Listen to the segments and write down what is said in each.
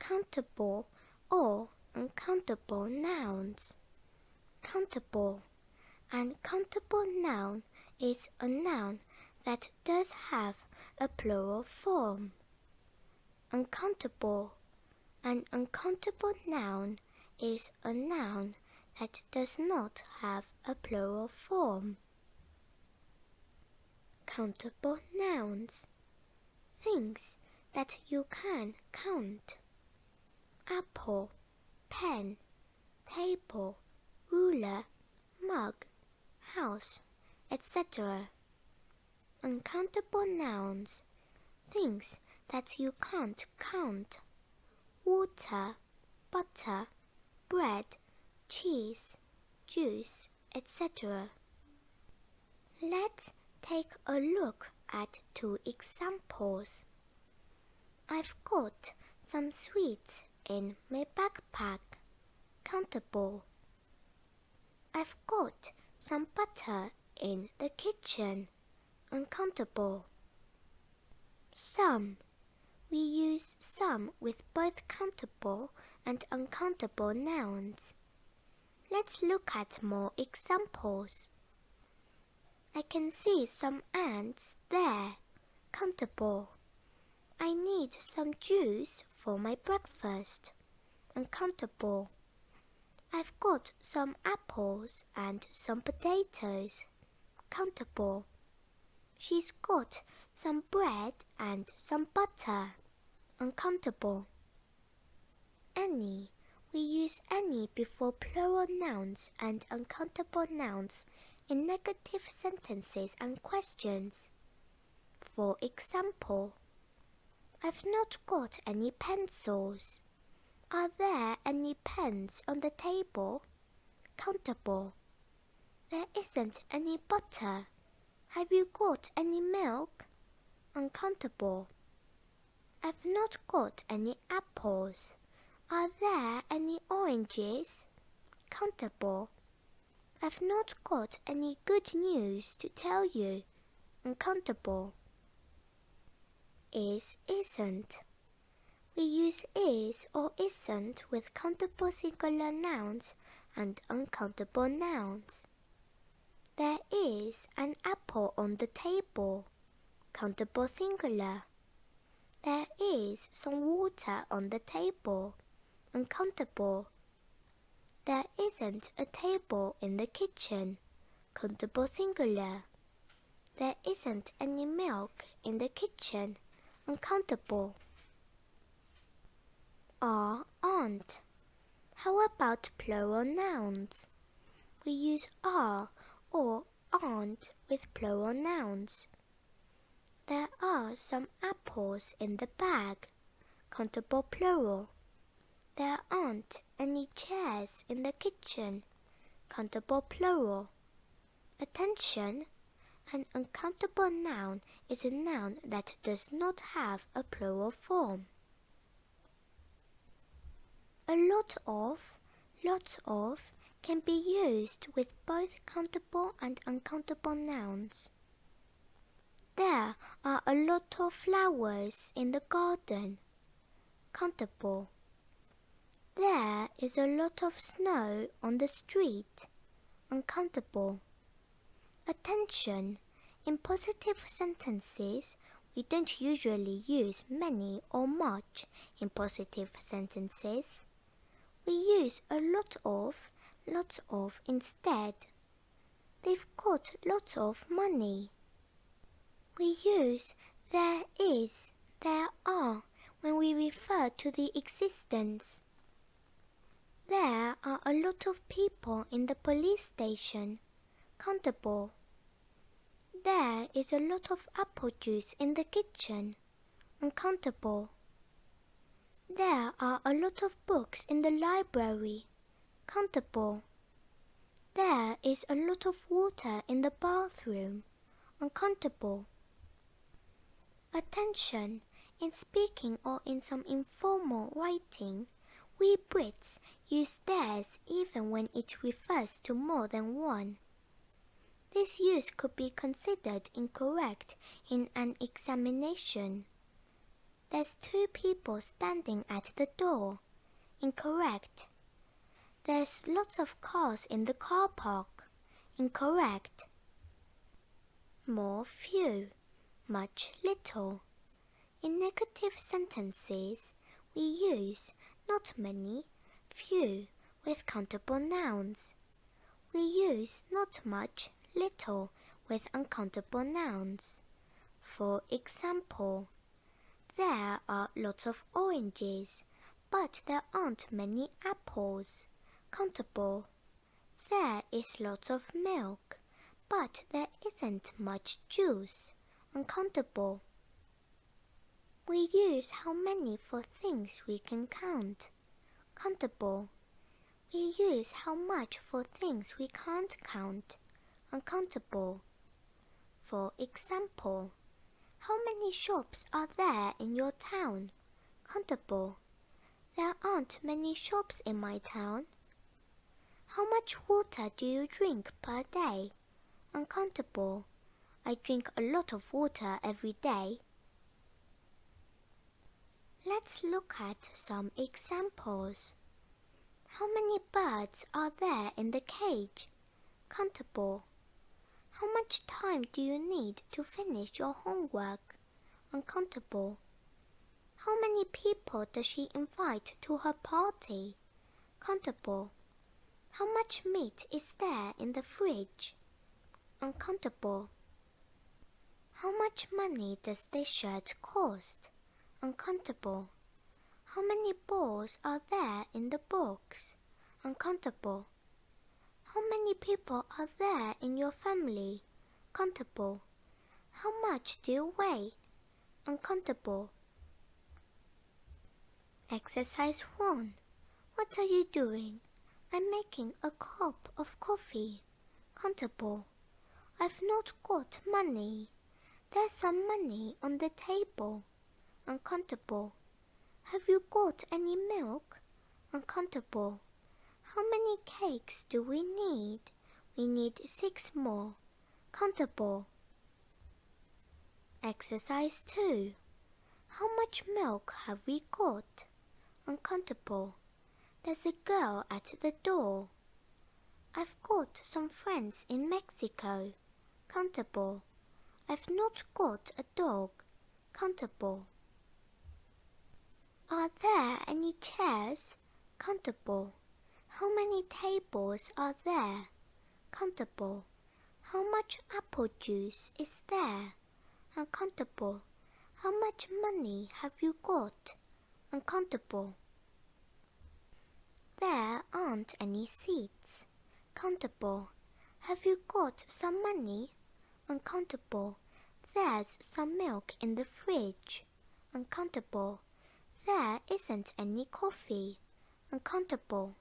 countable or uncountable nouns. Countable. An countable noun is a noun that does have a plural form. Uncountable. An uncountable noun is a noun that does not have a plural form. Countable nouns. Things that you can count. Apple, pen, table, ruler, mug, house, etc. Uncountable nouns. Things that you can't count. Water, butter, bread, cheese, juice, etc. Let's take a look at 2 examples. I've got some sweets in my backpack. Countable. I've got some butter in the kitchen. Uncountable. Some. We use some with both countable and uncountable nouns. Let's look at more examples. I can see some ants there. Countable. I need some juice for my breakfast. Uncountable. I've got some apples and some potatoes. Countable. She's got some bread and some butter. Uncountable. Any. We use any before plural nouns and uncountable nouns in negative sentences and questions. For example, I've not got any pencils. Are there any pens on the table? Countable. There isn't any butter. Have you got any milk? Uncountable. I've not got any apples. Are there any oranges? Countable. I've not got any good news to tell you. Uncountable. Is, isn't. We use is or isn't with countable singular nouns and uncountable nouns. There is an apple on the table. Countable singular. There is some water on the table. Uncountable. There isn't a table in the kitchen. Countable singular. There isn't any milk in the kitchen. Uncountable. Are, aren't. How about plural nouns? We use are or aren't with plural nouns. There are some apples in the bag. Countable plural. There aren't any chairs in the kitchen. Countable plural. Attention. An uncountable noun is a noun that does not have a plural form. A lot of can be used with both countable and uncountable nouns. There are a lot of flowers in the garden. Countable. There is a lot of snow on the street. Uncountable. Attention. In positive sentences, we don't usually use many or much in positive sentences. We use a lot of, lots of instead. They've got lots of money. We use there is, there are when we refer to the existence. There are a lot of people in the police station. Countable. There is a lot of apple juice in the kitchen. Uncountable. There are a lot of books in the library. Countable. There is a lot of water in the bathroom. Uncountable. Attention. In speaking or in some informal writing, we Brits use theirs even when it refers to more than one. This use could be considered incorrect in an examination. There's 2 people standing at the door. Incorrect. There's lots of cars in the car park. Incorrect. More, few. Much, little. In negative sentences, we use not many, few with countable nouns. We use not much, little with uncountable nouns. For example, there are lots of oranges, but there aren't many apples. Countable. There is lots of milk, but there isn't much juice. Uncountable. We use how many for things we can count. Countable. We use how much for things we can't count. Uncountable. For example, how many shops are there in your town? Countable. There aren't many shops in my town. How much water do you drink per day? Uncountable. I drink a lot of water every day. Let's look at some examples. How many birds are there in the cage? Countable. How much time do you need to finish your homework? Uncountable. How many people does she invite to her party? Countable. How much meat is there in the fridge? Uncountable. How much money does this shirt cost? Uncountable. How many balls are there in the box? Uncountable. How many people are there in your family? Countable. How much do you weigh? Uncountable. Exercise 1. What are you doing? I'm making a cup of coffee. Countable. I've not got money. There's some money on the table. Uncountable. Have you got any milk? Uncountable. How many cakes do we need? We need 6 more. Countable. Exercise 2. How much milk have we got? Uncountable. There's a girl at the door. I've got some friends in Mexico. Countable. I've not got a dog. Countable. Are there any chairs? Countable. How many tables are there? Countable. How much apple juice is there? Uncountable. How much money have you got? Uncountable. There aren't any seats. Countable. Have you got some money? Uncountable. There's some milk in the fridge. Uncountable. There isn't any coffee. Uncountable.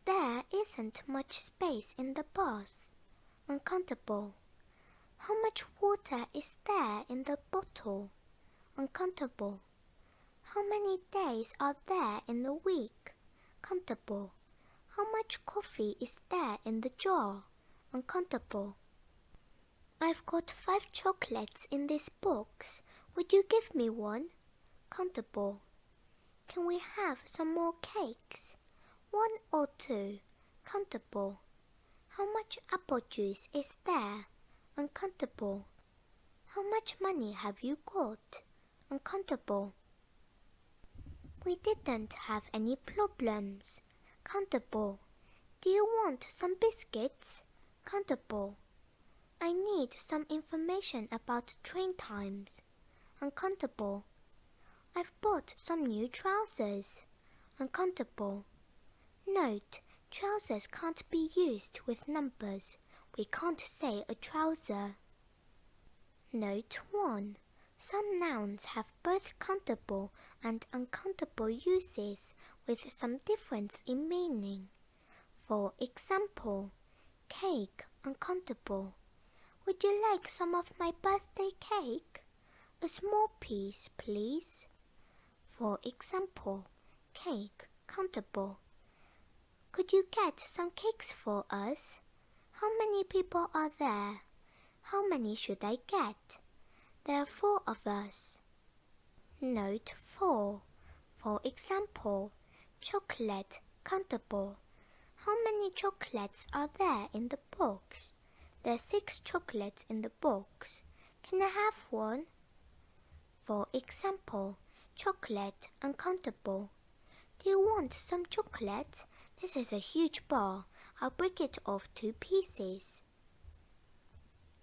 There isn't much space in the bus. Uncountable. How much water is there in the bottle? Uncountable. How many days are there in the week? Countable. How much coffee is there in the jar? Uncountable. I've got 5 chocolates in this box. Would you give me one? Countable. Can we have some more cakes? 1 or 2? Countable. How much apple juice is there? Uncountable. How much money have you got? Uncountable. We didn't have any problems. Countable. Do you want some biscuits? Countable. I need some information about train times. Uncountable. I've bought some new trousers. Uncountable. Note, trousers can't be used with numbers. We can't say a trouser. Note 1. Some nouns have both countable and uncountable uses with some difference in meaning. For example, cake, uncountable. Would you like some of my birthday cake? A small piece, please. For example, cake, countable. Could you get some cakes for us? How many people are there? How many should I get? There are 4 of us. Note 4. For example, chocolate, countable. How many chocolates are there in the box? There are 6 chocolates in the box. Can I have one? For example, chocolate, uncountable. Do you want some chocolate? This is a huge bar. I'll break it off 2 pieces.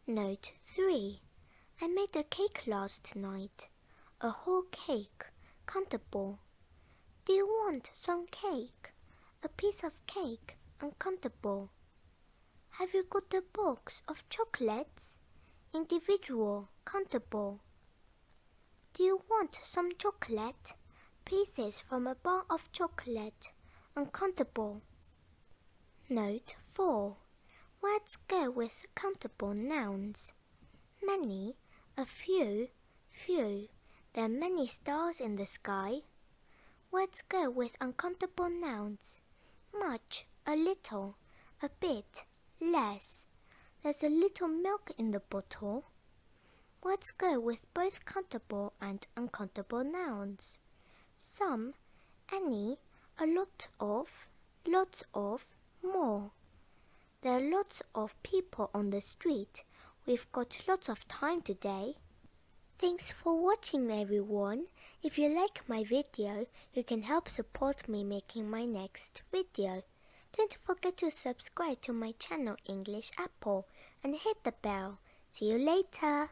Note 3. I made a cake last night. A whole cake, countable. Do you want some cake? A piece of cake, uncountable. Have you got a box of chocolates? Individual, countable. Do you want some chocolate? Pieces from a bar of chocolate, uncountable. Note 4. Words go with countable nouns. Many, a few, few. There are many stars in the sky. Words go with uncountable nouns. Much, a little, a bit, less. There's a little milk in the bottle. Words go with both countable and uncountable nouns. Some, any, a lot of, lots of, more. There are lots of people on the street. We've got lots of time today. Thanks for watching, everyone. If you like my video, you can help support me making my next video. Don't forget to subscribe to my channel English Apple and hit the bell. See you later.